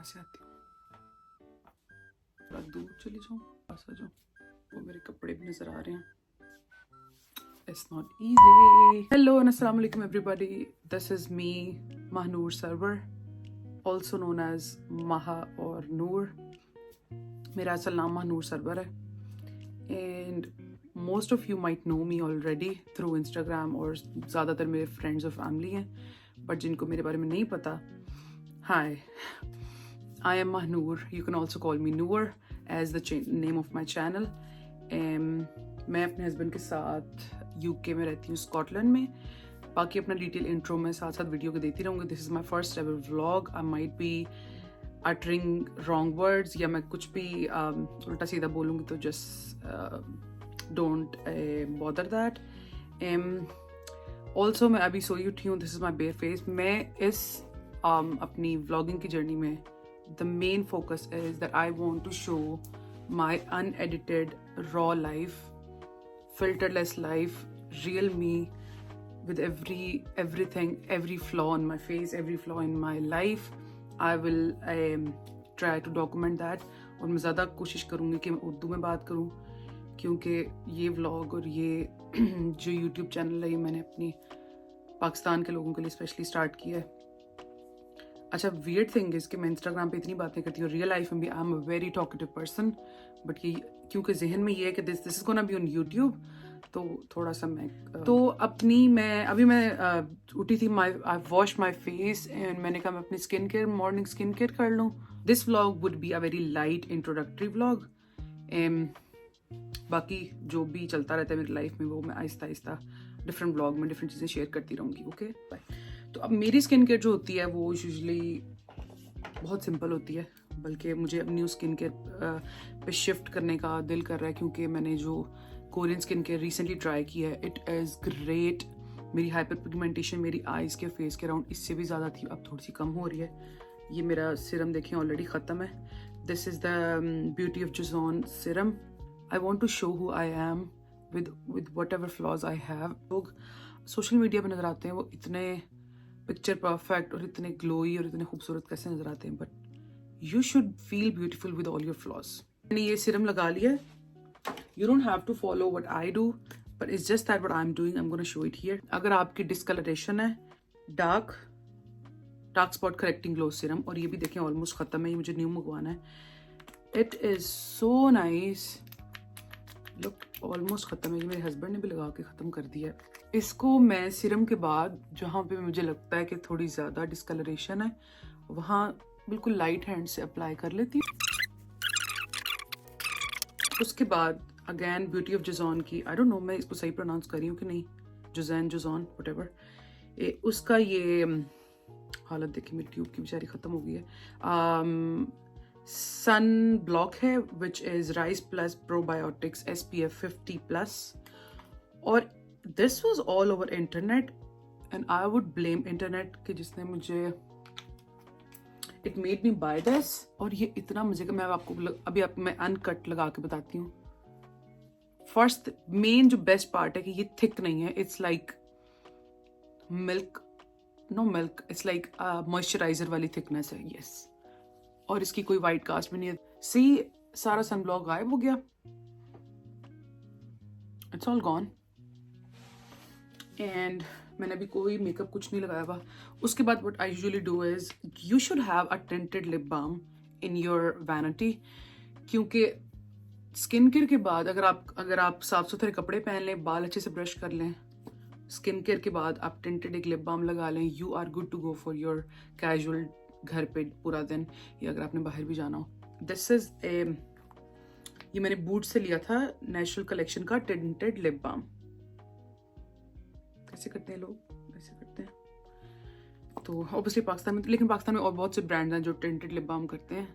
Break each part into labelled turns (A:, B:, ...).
A: से आती हूँ, थोड़ा दूर चली जाऊँ, पास आ जाऊँ, वो मेरे कपड़े भी नजर आ रहे हैं. It's not easy. Hello and assalamu alaikum everybody. This is me, Mahnoor Sarwar, also known as Maha or Noor. मेरा असल नाम महानूर सरवर है. And most of you might know me already through Instagram और ज़्यादातर मेरे friends और family हैं, but जिनको मेरे बारे में नहीं पता, hi, I am Mahnoor. You can also call me Noor as the name of my channel. मैं अपने हस्बैंड के साथ यूके में रहती हूँ, स्कॉटलैंड में. बाकी अपना डिटेल इंट्रो में साथ साथ वीडियो को देती रहूँगी. This is my first ever vlog. I might be uttering wrong words या मैं कुछ भी उल्टा सीधा बोलूँगी तो just don't bother that. Also मैं अभी सोई उठी हूँ. This is my bare face. मैं इस अपनी व्लॉगिंग की जर्नी में the main focus is that I want to show my unedited raw life, filterless life, real me, with everything, every flaw in my face, every flaw in my life. I will try to document that. और मैं ज़्यादा कोशिश करूँगी कि मैं उर्दू में बात करूँ, क्योंकि ये व्लॉग और ये जो यूट्यूब चैनल है ये मैंने अपनी पाकिस्तान के लोगों के लिए स्पेशली स्टार्ट किया है. अच्छा, वियर्ड थिंग इज़ कि मैं इंस्टाग्राम पे इतनी बातें करती हूँ, रियल लाइफ में भी I am a very talkative person, but ये क्योंकि जहन में ये है कि this is gonna be on YouTube, तो थोड़ा सा मैं उठी थी. आई वॉश माई फेस एंड मैंने कहा मैं अपनी skin care, morning skin care कर लूँ. This vlog would be a very light introductory vlog. बाकी जो भी चलता रहता है मेरी लाइफ में वो मैं आहिस्ता आहिस्ता डिफरेंट ब्लॉग में डिफरेंट चीज़ें शेयर करती रहूँगी. Okay bye. तो अब मेरी स्किन केयर जो होती है वो यूजुअली बहुत सिंपल होती है, बल्कि मुझे अब न्यू स्किन केयर पे शिफ्ट करने का दिल कर रहा है, क्योंकि मैंने जो Korean skin care recently try किया है, इट इज़ ग्रेट. मेरी हाइपर पिगमेंटेशन मेरी आइज़ के फेस के अराउंड इससे भी ज़्यादा थी, अब थोड़ी सी कम हो रही है. ये मेरा सिरम देखें ऑलरेडी ख़त्म है. This is the beauty of Jason serum. I want to show who I am with whatever flaws I have. लोग सोशल मीडिया पे नज़र आते हैं वो इतने पिक्चर परफेक्ट और इतने ग्लोई और इतने खूबसूरत कैसे नज़र आते हैं, but you should feel beautiful with all your flaws. मैंने ये सिरम लगा लिया. You don't have to follow what I do, but it's just that what I am doing. I am gonna show it here. अगर आपकी discoloration है, dark spot correcting glow serum, और ये भी देखें ऑलमोस्ट ख़त्म है, ये मुझे न्यू मंगवाना है. It is so nice. Look almost ख़त्म है. ये मेरे हस्बैंड ने भी लगा के ख़त्म कर दिया है. इसको मैं सिरम के बाद जहाँ पे मुझे लगता है कि थोड़ी ज़्यादा डिस्कलरेशन है वहाँ बिल्कुल लाइट हैंड से अप्लाई कर लेती हूँ. उसके बाद अगेन ब्यूटी ऑफ जज़ॉन की, आई डोंट नो मैं इसको सही प्रोनाउंस कर रही हूँ कि नहीं, जज़ॉन व्हाटएवर, उसका ये हालत देखिए मेरी ट्यूब की बेचारी ख़त्म हो गई है. सन ब्लॉक है which is rice plus probiotics SPF 50+. और this was all over internet and I would blame internet कि जिसने मुझे it made me buy this. और ये इतना मजे का, मैं आपको मैं अनकट लगा के बताती हूँ. फर्स्ट मेन जो बेस्ट पार्ट है कि ये थिक नहीं है. It's like milk, no milk, it's like moisturizer वाली थिकनेस है. यस. और इसकी कोई वाइट कास्ट भी नहीं है. सी, सारा सन ब्लॉक गायब हो गया. It's all gone. एंड मैंने अभी कोई मेकअप कुछ नहीं लगाया हुआ. उसके बाद what I usually do is you should have a tinted lip balm in your vanity, क्योंकि स्किन केयर के बाद अगर आप साफ सुथरे कपड़े पहन लें, बाल अच्छे से ब्रश कर लें, स्किन केयर के बाद आप टिंटेड एक लिप बाम लगा लें, you are good to go for your casual घर पे पूरा दिन, या अगर आपने बाहर भी जाना हो. दिस इज ये मैंने बूट से लिया था, नेचुरल कलेक्शन का टिंटेड लिप बाम. कैसे करते हैं लोग, ऐसे करते हैं. तो ऑब्वियसली पाकिस्तान में, लेकिन पाकिस्तान में और बहुत से ब्रांड्स हैं जो टिंटेड लिप बाम करते हैं.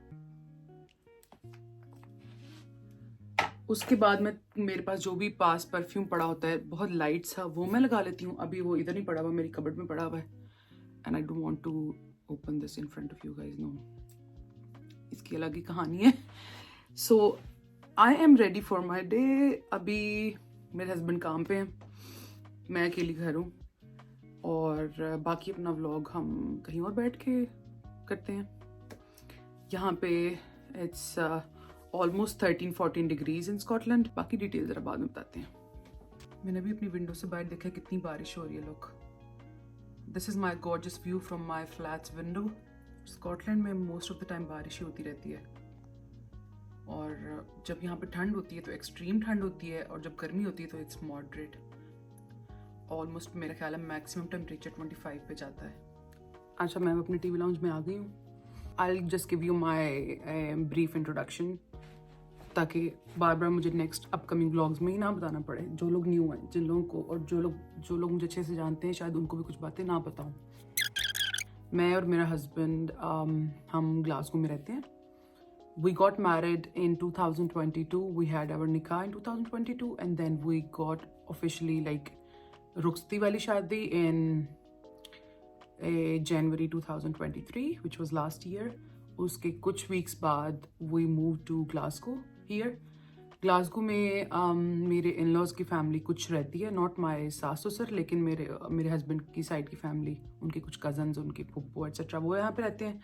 A: उसके बाद मेरे पास जो भी पास परफ्यूम पड़ा होता है बहुत लाइट सा, वो मैं लगा लेती हूँ. अभी वो इधर नहीं पड़ा हुआ, मेरी कबर्ड में पड़ा हुआ है. And I don't want to open this in front of you guys. No, इसकी अलग ही कहानी है. So I am ready for my day. अभी मेरे हस्बैंड काम पे हैं, मैं अकेली घर हूँ, और बाकी अपना व्लॉग हम कहीं और बैठ के करते हैं. यहाँ पे it's almost 13-14 degrees in Scotland. बाकी डिटेल ज़रा बाद में बताते हैं। मैंने भी अपनी विंडो से बाहर देखा कितनी बारिश हो रही है। लोग, this is my gorgeous view from my flats window. Scotland में मोस्ट ऑफ द टाइम बारिश ही होती रहती है, और जब यहाँ पे ठंड होती है तो एक्सट्रीम ठंड होती है, और जब गर्मी होती है तो इट्स मॉडरेट। ऑलमोस्ट मेरा ख्याल है मैक्सिमम टेम्परेचर 25 पे जाता है। अच्छा, मैं अपने टीवी लाउंज में आ गई हूँ। I will just give you my brief introduction, ताकि बार बार मुझे नेक्स्ट अपकमिंग व्लॉग्स में ही ना बताना पड़े। जो लोग न्यू हैं, जिन लोगों को, और जो लोग मुझे अच्छे से जानते हैं, शायद उनको भी कुछ बातें ना बताऊँ। मैं और मेरा हस्बैंड हम ग्लासगो में रहते हैं। We got married in 2022. We had our nikah in 2022, and then we got officially like रुखसती वाली शादी in January 2023, which was last year. उसके कुछ weeks बाद we moved to Glasgow here. Glasgow में मेरे in-laws की फैमिली कुछ रहती है, not my सास ससुर, लेकिन मेरे हस्बैंड की साइड की फैमिली, उनके कुछ कजन्स, उनके फुप्पो एक्सेट्रा, वो यहाँ पे रहते हैं।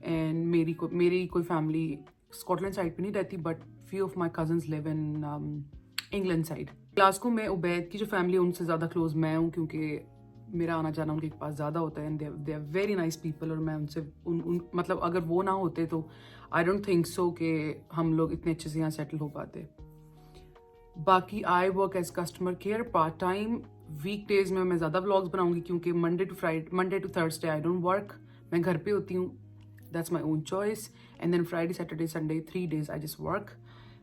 A: एंड मेरी कोई फैमिली स्कॉटलैंड साइड पे नहीं रहती, but few of my cousins live in England side. Glasgow में उबैद की जो फैमिली है उनसे ज़्यादा क्लोज मैं हूँ, क्योंकि मेरा आना जाना उनके पास ज़्यादा होता है, and they are very nice people. और मैं उनसे मतलब अगर वो ना होते तो आई डोंट थिंक सो कि हम लोग इतने अच्छे से यहाँ सेटल हो पाते। बाकी I work as customer care part time. Week days में मैं ज़्यादा व्लॉग्स बनाऊंगी, क्योंकि Monday to Thursday I don't work, मैं घर पे होती हूँ। That's my own choice. And then Friday, Saturday, Sunday, 3 days I just work.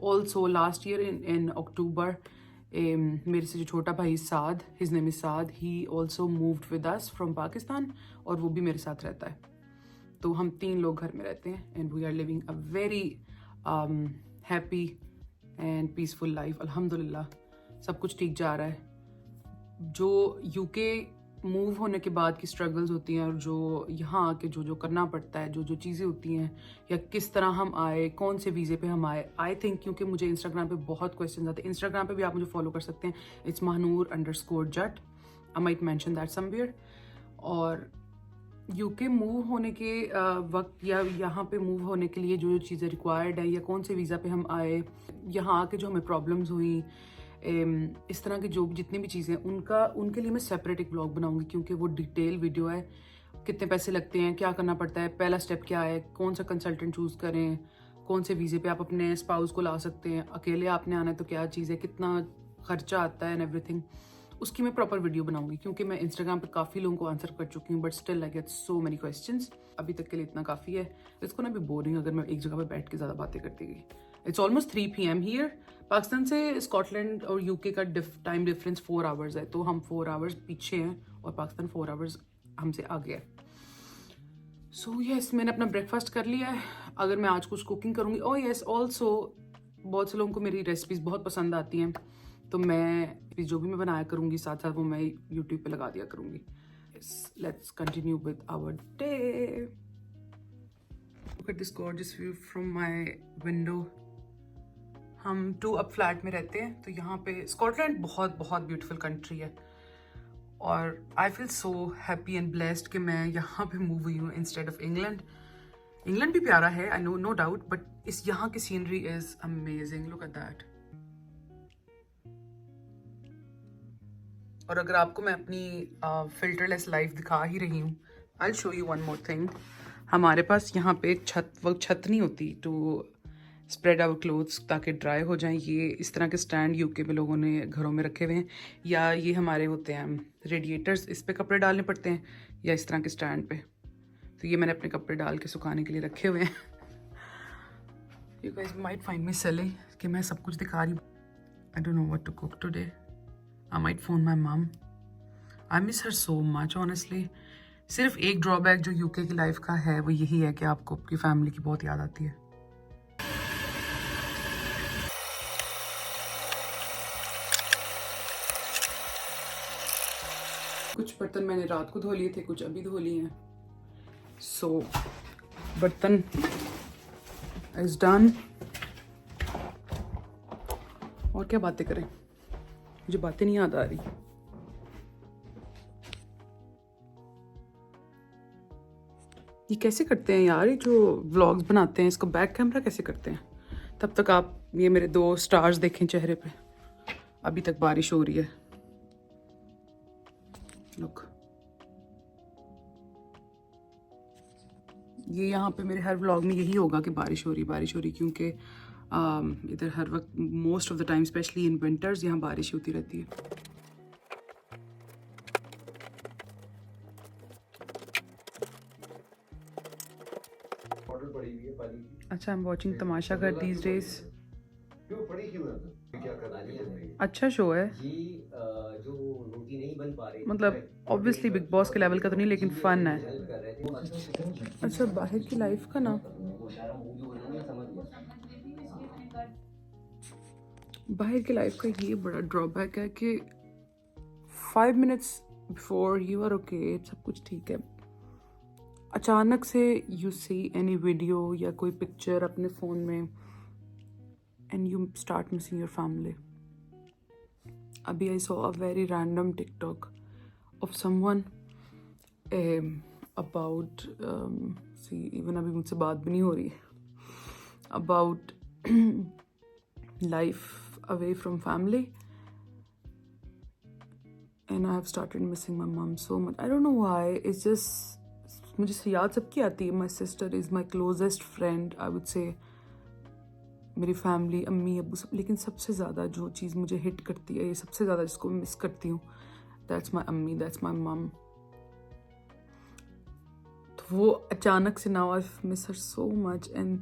A: Also, last year in October, मेरे से जो छोटा भाई साद, his name is Saad, he also moved with us from Pakistan, और वो भी मेरे साथ रहता है। तो हम 3 लोग घर में रहते हैं, and we are living a very happy and peaceful life. अल्हम्दुलिल्लाह सब कुछ ठीक जा रहा है। जो यूके मूव होने के बाद की स्ट्रगल्स होती हैं, और जो यहाँ आके जो करना पड़ता है, जो चीज़ें होती हैं, या किस तरह हम आए, कौन से वीज़े पे हम आए, आई थिंक, क्योंकि मुझे इंस्टाग्राम पे बहुत क्वेश्चन आते हैं। इंस्टाग्राम पे भी आप मुझे फॉलो कर सकते हैं, it's mahnur_jat, I might mention that somewhere. और यूके मूव होने के वक्त, या यहाँ पे मूव होने के लिए जो चीज़ें रिक्वायर्ड है, या कौन से वीज़ा पे हम आए, यहाँ आके जो हमें प्रॉब्लम्स हुई, इस तरह की जो जितनी भी चीज़ें, उनके लिए मैं सेपरेट एक ब्लॉग बनाऊंगी, क्योंकि वो डिटेल वीडियो है। कितने पैसे लगते हैं, क्या करना पड़ता है, पहला स्टेप क्या है, कौन सा कंसल्टेंट चूज़ करें, कौन से वीज़े पे आप अपने स्पाउस को ला सकते हैं, अकेले आपने आना है तो क्या चीज़ है, कितना खर्चा आता है एंड एवरीथिंग, उसकी मैं प्रॉपर वीडियो बनाऊंगी। क्योंकि मैं इंस्टाग्राम पर काफ़ी लोगों को आंसर कर चुकी हूँ, but still I get so many questions. अभी तक के लिए इतना काफ़ी है, इसको ना भी बोरिंग अगर मैं एक जगह पर बैठ के ज़्यादा बातें करती गई। It's almost 3 PM here. Pakistan से स्कॉटलैंड और यूके का टाइम डिफरेंस 4 आवर्स है, तो हम 4 आवर्स पीछे हैं और पाकिस्तान 4 आवर्स हमसे आगे है। सो यस, मैंने अपना ब्रेकफास्ट कर लिया है। अगर मैं आज कुछ कुकिंग करूँगी, ओह यस, ऑल्सो बहुत से लोगों को मेरी रेसिपीज़ बहुत पसंद आती हैं, तो मैं जो भी मैं बनाया करूँगी साथ साथ वो मैं यूट्यूब पे लगा दिया करूँगी। Let's continue with our day. Look at this gorgeous view from my window. हम 2 अप फ्लैट में रहते हैं, तो यहाँ पे स्कॉटलैंड बहुत बहुत ब्यूटीफुल कंट्री है, और I feel so happy and blessed कि मैं यहाँ पे मूव हुई हूँ इंस्टेड ऑफ इंग्लैंड। इंग्लैंड भी प्यारा है, I know, no doubt, but इस यहाँ की scenery is amazing. Look at that. और अगर आपको मैं अपनी फिल्टरलेस लाइफ दिखा ही रही हूँ, I will show you one more thing. हमारे पास यहाँ पे छत नहीं होती टू स्प्रेड आवर क्लोथ्स ताकि ड्राई हो जाएं। ये इस तरह के स्टैंड यूके में लोगों ने घरों में रखे हुए हैं, या ये हमारे होते हैं रेडिएटर्स, इस पे कपड़े डालने पड़ते हैं, या इस तरह के स्टैंड पे। तो ये मैंने अपने कपड़े डाल के सुखाने के लिए रखे हुए हैं। You guys might find me silly कि मैं सब कुछ दिखा रही हूँ। I don't know what to cook today. I might phone my mom. I miss her so much honestly. सिर्फ एक ड्रॉबैक जो यूके की लाइफ का है वो यही है कि आपको आपकी फैमिली की बहुत याद आती है। कुछ बर्तन मैंने रात को धो लिए थे, कुछ अभी धो लिए हैं। सो बर्तन इज डन। और क्या बातें करें, मुझे बातें नहीं याद आ रही। ये कैसे करते हैं यार, ये जो व्लॉग्स बनाते हैं इसको बैक कैमरा कैसे करते हैं? तब तक आप ये मेरे 2 स्टार्स देखें चेहरे पे। अभी तक बारिश हो रही है, लुक। ये यहाँ पे मेरे हर व्लॉग में यही होगा कि बारिश हो रही, क्योंकि इधर हर वक्त most of the time specially in winters यहाँ बारिश होती रहती है। अच्छा, आई एम वॉचिंग तमाशा घर दीज डेज।
B: क्यों पड़ी क्यों है तो क्या कर रही है?
A: अच्छा शो है
B: ये जो रोटी नहीं बन पा रही,
A: मतलब ऑब्वियसली बिग बॉस के लेवल का तो नहीं, लेकिन फन है।
B: हेल्प कर रहे थे।
A: अच्छा, बाहर की लाइफ का ना,
B: वो सारा मूवी बनाना समझ गया।
A: बाहर की लाइफ का ये बड़ा ड्रॉबैक है कि 5 minutes before you are okay, सब कुछ ठीक है, अचानक से यू सी एनी वीडियो या कोई पिक्चर अपने फ़ोन में and you start missing your family. अभी I saw a very random TikTok of someone about see, इवन अभी मुझसे बात भी नहीं हो रही है, about life away from family, and I have started missing my mom so much. I don't know why. It's just मुझे याद सबकी आती है. My sister is my closest friend, I would say. मेरी फैमिली, अम्मी अब्बू सब, लेकिन सबसे ज़्यादा जो चीज़ मुझे हिट करती है, ये सबसे ज़्यादा जिसको मिस करती हूँ, दैट्स माई अम्मी, दैट्स माई मम. तो वो अचानक से now I miss her so much. And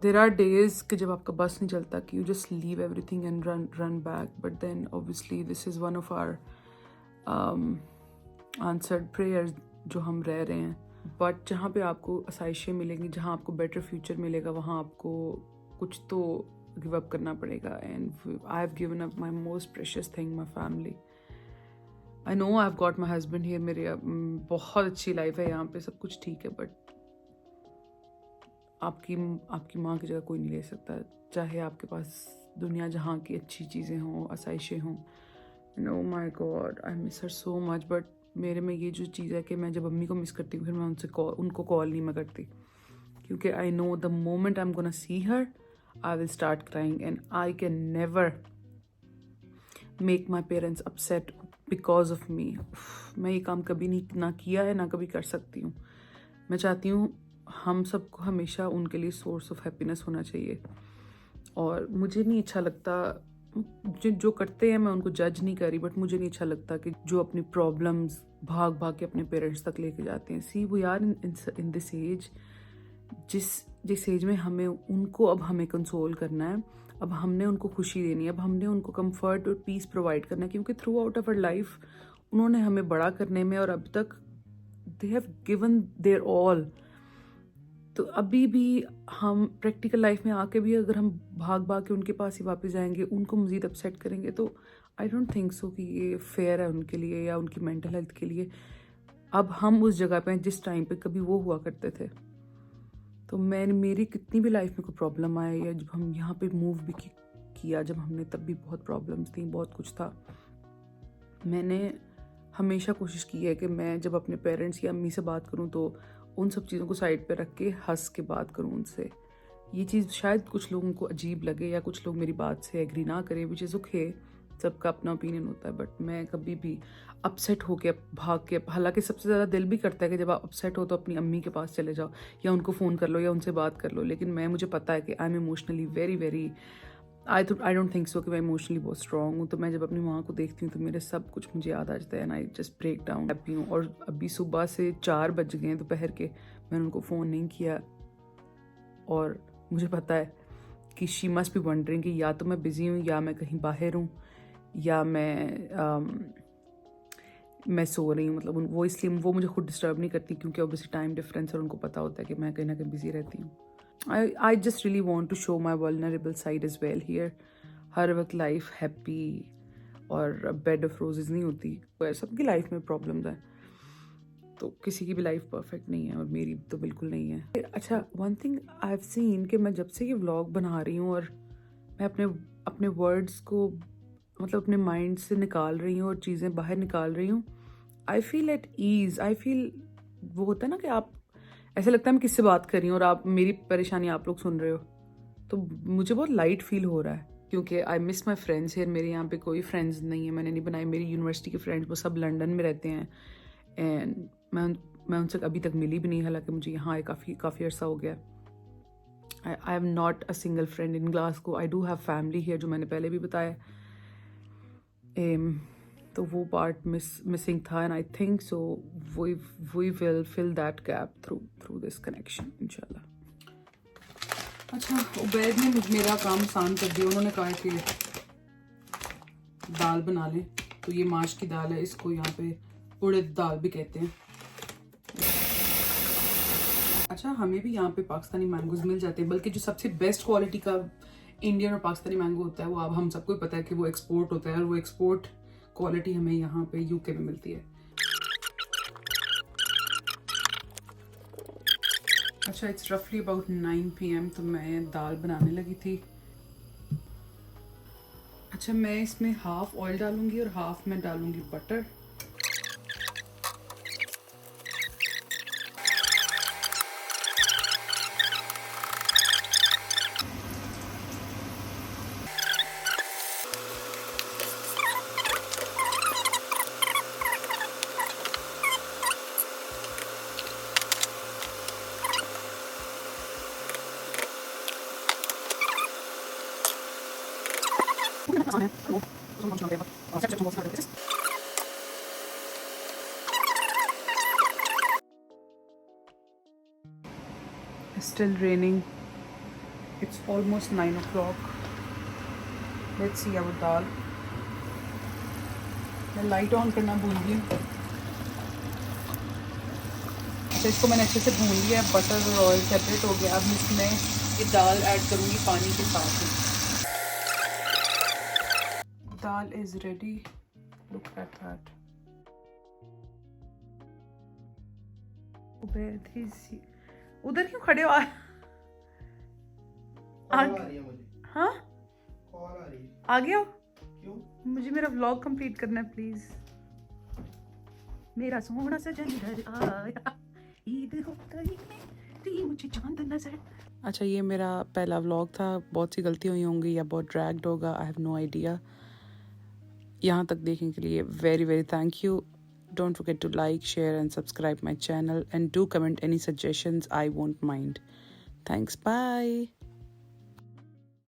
A: there are days कि जब आपका बस नहीं चलता कि you just leave everything and run back, but then obviously this is one of our answered prayers जो हम रह रहे हैं. बट जहाँ पे आपको आसाइशें मिलेंगी, जहाँ आपको बेटर फ्यूचर मिलेगा, वहाँ आपको कुछ तो गिव अप करना पड़ेगा. And I have given up my most precious thing, my family. I know I have got my husband here, मेरे बहुत अच्छी लाइफ है यहाँ पे, सब कुछ ठीक है, बट आपकी माँ की जगह कोई नहीं ले सकता. चाहे आपके पास दुनिया जहाँ की अच्छी चीज़ें हों, आसाइशें हों. Know my God, I miss her so much. But मेरे में ये जो चीज़ है कि मैं जब अम्मी को मिस करती हूँ, फिर मैं उनको कॉल नहीं मैं करती, क्योंकि I know the moment I am gonna see her, I will start crying. And I can never make my parents upset because of me. मैं ये काम कभी नहीं ना किया है, ना कभी कर सकती हूँ. मैं चाहती हूँ हम सबको हमेशा उनके लिए सोर्स ऑफ हैप्पीनेस होना चाहिए. और मुझे नहीं अच्छा लगता, जो करते हैं मैं उनको जज नहीं कर रही, बट मुझे नहीं अच्छा लगता कि जो अपनी प्रॉब्लम्स भाग भाग के अपने पेरेंट्स तक लेके जाते हैं. See we are in this age, जिस एज में हमें उनको, अब हमें कंसोल करना है, अब हमने उनको खुशी देनी है, अब हमने उनको कंफर्ट और पीस प्रोवाइड करना है, क्योंकि throughout of our life उन्होंने हमें बड़ा करने में, और अब तक they have given their all. तो अभी भी हम प्रैक्टिकल लाइफ में आके भी अगर हम भाग भाग के उनके पास ही वापस जाएंगे, उनको मज़ीद अपसेट करेंगे, तो आई डोंट थिंक सो कि ये फेयर है उनके लिए या उनकी मेंटल हेल्थ के लिए. अब हम उस जगह पे हैं जिस टाइम पे कभी वो हुआ करते थे. तो मेरी कितनी भी लाइफ में कोई प्रॉब्लम आए, या जब हम यहाँ पे मूव भी किया, जब हमने तब भी बहुत प्रॉब्लम्स थी, बहुत कुछ था. मैंने हमेशा कोशिश की है कि मैं जब अपने पेरेंट्स या अम्मी से बात करूँ तो उन सब चीज़ों को साइड पे रख के हंस के बात करूँ उनसे. ये चीज़ शायद कुछ लोगों को अजीब लगे या कुछ लोग मेरी बात से एग्री ना करें, विच इज़ ओके, सबका अपना ओपिनियन होता है. बट मैं कभी भी अपसेट होके भाग के, हालांकि सबसे ज़्यादा दिल भी करता है कि जब आप अपसेट हो तो अपनी अम्मी के पास चले जाओ, या उनको फ़ोन कर लो, या उनसे बात कर लो. लेकिन मुझे पता है कि I am emotionally very I don't think so कि मैं इमोशनली बहुत स्ट्रॉन्ग हूँ. तो मैं जब अपनी माँ को देखती हूँ तो मेरे सब कुछ मुझे याद आ जाता है, and I just break down. Happy हूँ. और अभी सुबह से 4 बज गए हैं दोपहर के, मैंने उनको फ़ोन नहीं किया. और मुझे पता है कि शी मस्ट बी वंडरिंग कि या तो मैं बिज़ी हूँ, या मैं कहीं बाहर हूँ, या मैं सो रही हूँ. मतलब वो इसलिए वो मुझे खुद डिस्टर्ब नहीं करती, क्योंकि ऑब्वियसली टाइम डिफरेंस, और उनको पता होता है कि मैं कहीं ना कहीं बिज़ी रहती हूँ. I just really want to show my vulnerable side as well here. हर वक्त लाइफ हैप्पी और बेड ऑफ रोजेज नहीं होती. सबकी लाइफ में प्रॉब्लम्स हैं, तो किसी की भी लाइफ परफेक्ट नहीं है, और मेरी तो बिल्कुल नहीं है. अच्छा, one thing I have seen कि मैं जब से ये व्लॉग बना रही हूँ और मैं अपने वर्ड्स को मतलब अपने माइंड से निकाल रही हूँ और चीज़ें बाहर निकाल रही हूँ, I feel at ease. I feel, वो होता है ना कि आप ऐसा लगता है मैं किससे बात कर रही हूँ और आप मेरी परेशानी आप लोग सुन रहे हो, तो मुझे बहुत लाइट फील हो रहा है क्योंकि I miss my friends here. मेरे यहाँ पे कोई फ्रेंड्स नहीं है, मैंने नहीं बनाए। मेरी यूनिवर्सिटी के फ्रेंड्स वो सब लंदन में रहते हैं एंड मैं उनसे अभी तक मिली भी नहीं, हालांकि मुझे यहाँ आए काफ़ी अर्सा हो गया। I am not a single friend in Glasgow, I do have family here, जो मैंने पहले भी बताया। तो वो पार्ट मिसिंग था and I think so we will fill that gap through this connection इंशाल्लाह। अच्छा, उबैद ने मेरा काम आसान कर दिया। उन्होंने कहा कि दाल बना लें, तो ये माश की दाल है, इसको यहाँ पे उड़द दाल भी कहते हैं। अच्छा, हमें भी यहाँ पे पाकिस्तानी मैंगोज मिल जाते हैं, बल्कि जो सबसे बेस्ट क्वालिटी का इंडियन और पाकिस्तानी मैंगो होता है वो अब हम सबको पता है कि वो एक्सपोर्ट होता है, और वो एक्सपोर्ट क्वालिटी हमें यहाँ पे यूके में मिलती है। अच्छा, इट्स रफली अबाउट 9 PM, तो मैं दाल बनाने लगी थी। अच्छा, मैं इसमें हाफ ऑयल डालूंगी और हाफ मैं डालूंगी butter. Still raining. It's almost 9 o'clock. Let's see our dal. मैं लाइट ऑन करना भूल गई। अच्छा, इसको मैंने अच्छे से भून लिया है, बटर और ऑयल सेपरेट हो गया। अब इसमें ये दाल ऐड करूँगी पानी के साथ ही। Dal is ready, look at that. उधर क्यों खड़े हो? हाँ, आ गया हो? क्यों? मुझे मेरा व्लॉग कंप्लीट करना है प्लीज। मेरा सोना सजन घर आया, ईद हो गई मेरी, मुझे चांद नजर। अच्छा, ये मेरा पहला व्लॉग था, बहुत सी गलती हुई होंगी या बहुत ड्रैग्ड होगा, आई हैव नो आइडिया। यहाँ तक देखने के लिए very very thank you. Don't forget to like, share and subscribe my channel, and do comment any suggestions, I won't mind. Thanks, bye.